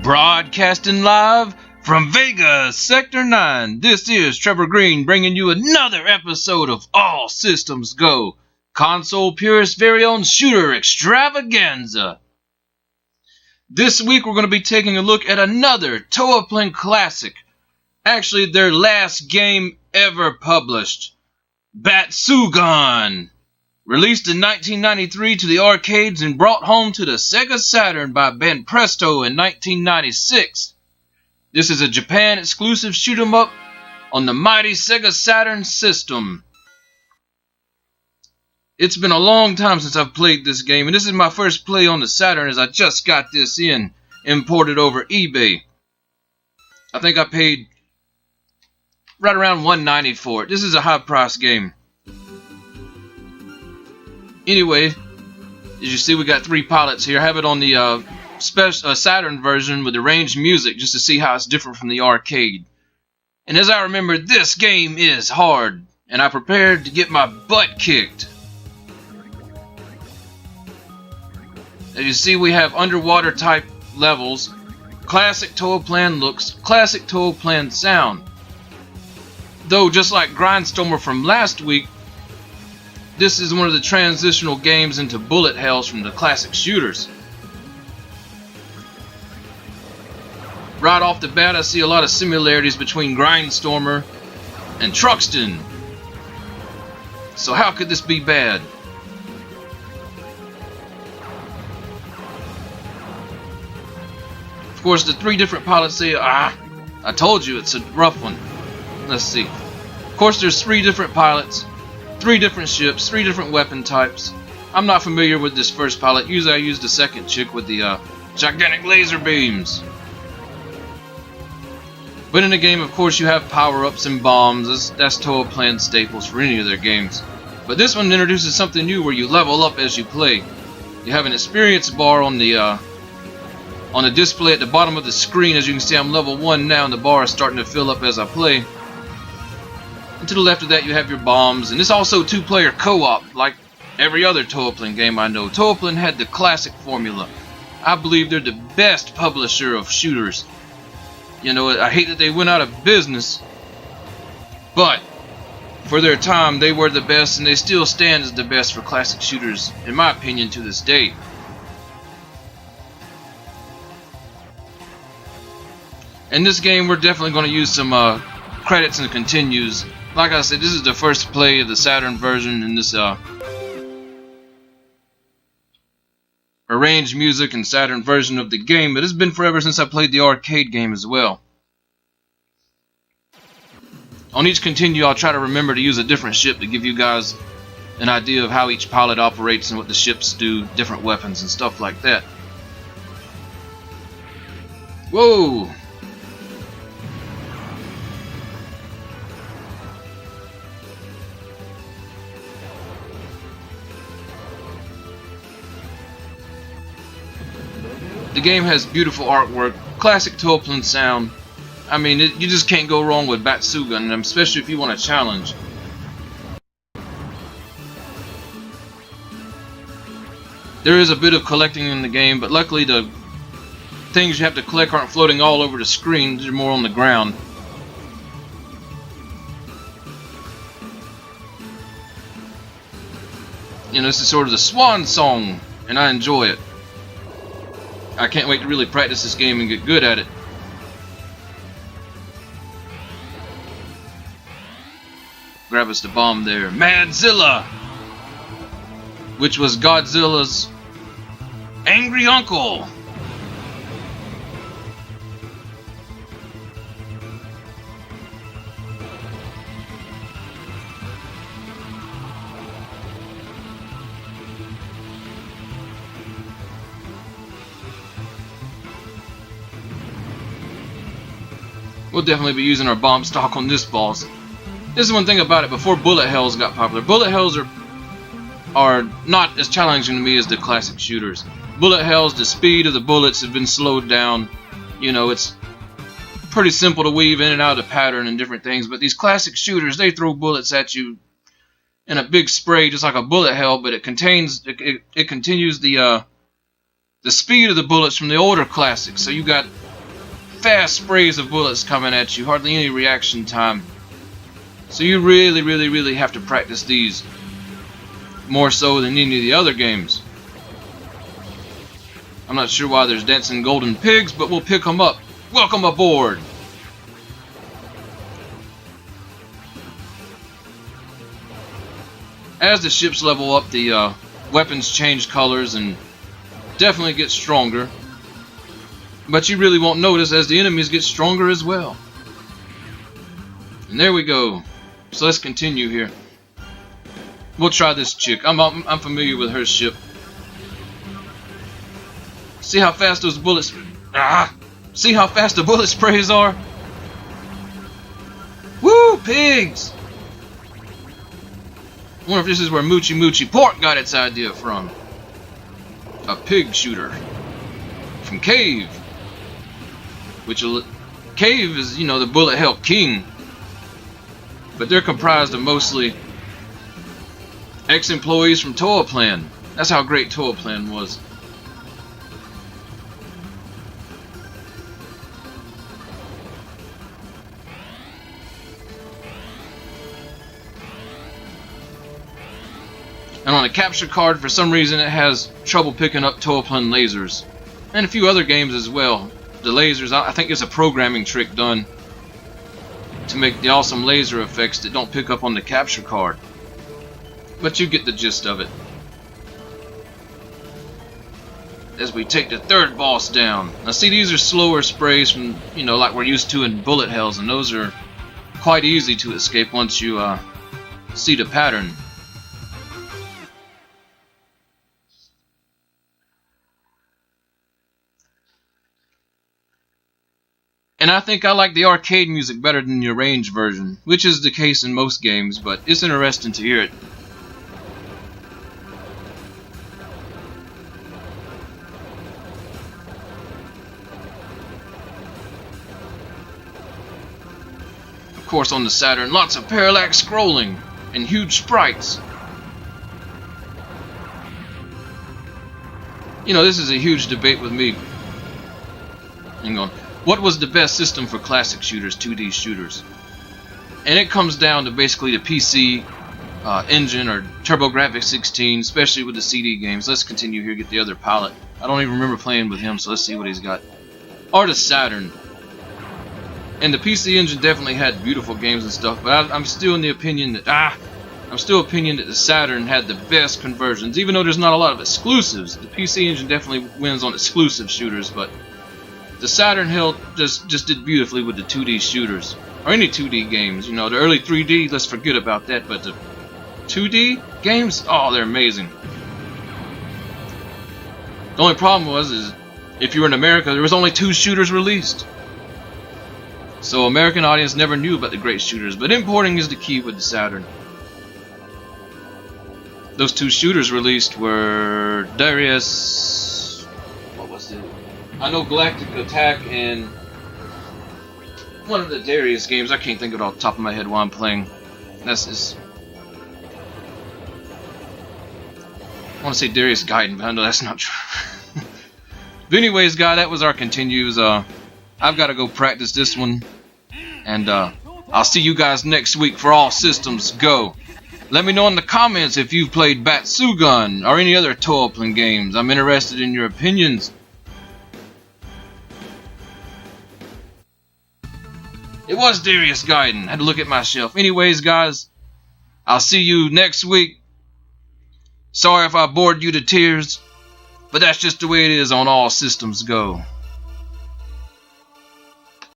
Broadcasting live from Vegas, Sector 9, this is Trevor Green bringing you another episode of All Systems Go, console purist very own shooter extravaganza. This week we're going to be taking a look at another Toaplan classic, actually their last game ever published, Batsugun. Released in 1993 to the arcades and brought home to the Sega Saturn by Ben Presto in 1996. This is a Japan exclusive shoot 'em up on the mighty Sega Saturn system. It's been a long time since I've played this game, and this is my first play on the Saturn as I just got this imported over eBay. I think I paid right around $190 for it. This is a high price game. Anyway, as you see, we got three pilots here. I have it on the Saturn version with arranged music just to see how it's different from the arcade. And as I remember, this game is hard, and I prepared to get my butt kicked. As you see, we have underwater type levels, classic Toaplan looks, classic Toaplan sound. Though, just like Grindstormer from last week, this is one of the transitional games into bullet hells from the classic shooters. Right off the bat, I see a lot of similarities between Grindstormer and Truxton. So how could this be bad? Of course, the three different pilots say, I told you it's a rough one. Let's see. Of course, there's three different pilots. Three different ships, three different weapon types. I'm not familiar with this first pilot. Usually I use the second chick with the gigantic laser beams. But in the game, of course, you have power-ups and bombs. That's Toaplan staples for any of their games. But this one introduces something new where you level up as you play. You have an experience bar on the display at the bottom of the screen. As you can see, I'm level 1 now, and the bar is starting to fill up as I play. And to the left of that, you have your bombs, and it's also two-player co-op, like every other Toaplan game I know. Toaplan had the classic formula. I believe they're the best publisher of shooters. You know, I hate that they went out of business, but for their time, they were the best, and they still stand as the best for classic shooters, in my opinion, to this day. In this game, we're definitely going to use some credits and continues. Like I said, this is the first play of the Saturn version in this arranged music and Saturn version of the game, but it's been forever since I played the arcade game as well. On each continue, I'll try to remember to use a different ship to give you guys an idea of how each pilot operates and what the ships do, different weapons and stuff like that. Whoa! The game has beautiful artwork, classic Toaplan sound. I mean, you just can't go wrong with Batsugun, especially if you want a challenge. There is a bit of collecting in the game, but luckily the things you have to collect aren't floating all over the screen, they're more on the ground. You know, this is sort of the swan song, and I enjoy it. I can't wait to really practice this game and get good at it. Grab us the bomb there. Madzilla! Which was Godzilla's angry uncle. We'll definitely be using our bomb stock on this boss. This is one thing about it, before bullet hells got popular. Bullet hells are not as challenging to me as the classic shooters. Bullet hells, the speed of the bullets have been slowed down. You know, it's pretty simple to weave in and out of the pattern and different things, but these classic shooters, they throw bullets at you in a big spray just like a bullet hell, but it continues the speed of the bullets from the older classics. So you got fast sprays of bullets coming at you, hardly any reaction time. So you really have to practice these more so than any of the other games. I'm not sure why there's dancing golden pigs, but we'll pick them up. Welcome aboard! As the ships level up, the weapons change colors and definitely get stronger. But you really won't notice as the enemies get stronger as well. And there we go. So let's continue here. We'll try this chick. I'm familiar with her ship. See how fast those bullets... See how fast the bullet sprays are? Woo! Pigs! I wonder if this is where Moochie Moochie Pork got its idea from. A pig shooter. From Cave. Cave is, you know, the bullet hell king. But they're comprised of mostly ex-employees from Toa Plan. That's how great Toa Plan was. And on the capture card, for some reason, it has trouble picking up Toa Plan lasers. And a few other games as well. The lasers, I think it's a programming trick done to make the awesome laser effects that don't pick up on the capture card. But you get the gist of it. As we take the third boss down. Now see, these are slower sprays from, you know, like we're used to in bullet hells, and those are quite easy to escape once you see the pattern. And I think I like the arcade music better than the arranged version, which is the case in most games, but it's interesting to hear it. Of course, on the Saturn, lots of parallax scrolling and huge sprites. You know, this is a huge debate with me. Hang on. What was the best system for classic shooters, 2D shooters? And it comes down to basically the PC engine or TurboGrafx 16, especially with the CD games. Let's continue here, get the other pilot. I don't even remember playing with him, so let's see what he's got. Or the Saturn. And the PC engine definitely had beautiful games and stuff, but I'm still in the opinion that the Saturn had the best conversions. Even though there's not a lot of exclusives, the PC engine definitely wins on exclusive shooters, but the Saturn Hill just did beautifully with the 2D shooters. Or any 2D games, you know, the early 3D, let's forget about that, but the 2D games, oh, they're amazing. The only problem is if you were in America, there was only 2 shooters released. So American audience never knew about the great shooters, but importing is the key with the Saturn. Those 2 shooters released were Darius... what was it? I know Galactic Attack and one of the Darius games. I can't think of it off the top of my head while I'm playing. That's just... I want to say Darius Gaiden, but I know that's not true. But anyways, guys, that was our continues. I've got to go practice this one. And I'll see you guys next week for All Systems Go. Let me know in the comments if you've played Batsugun or any other Toa Plan games. I'm interested in your opinions. It was Darius Gaiden. Had to look at my shelf. Anyways, guys, I'll see you next week. Sorry if I bored you to tears, but that's just the way it is on All Systems Go.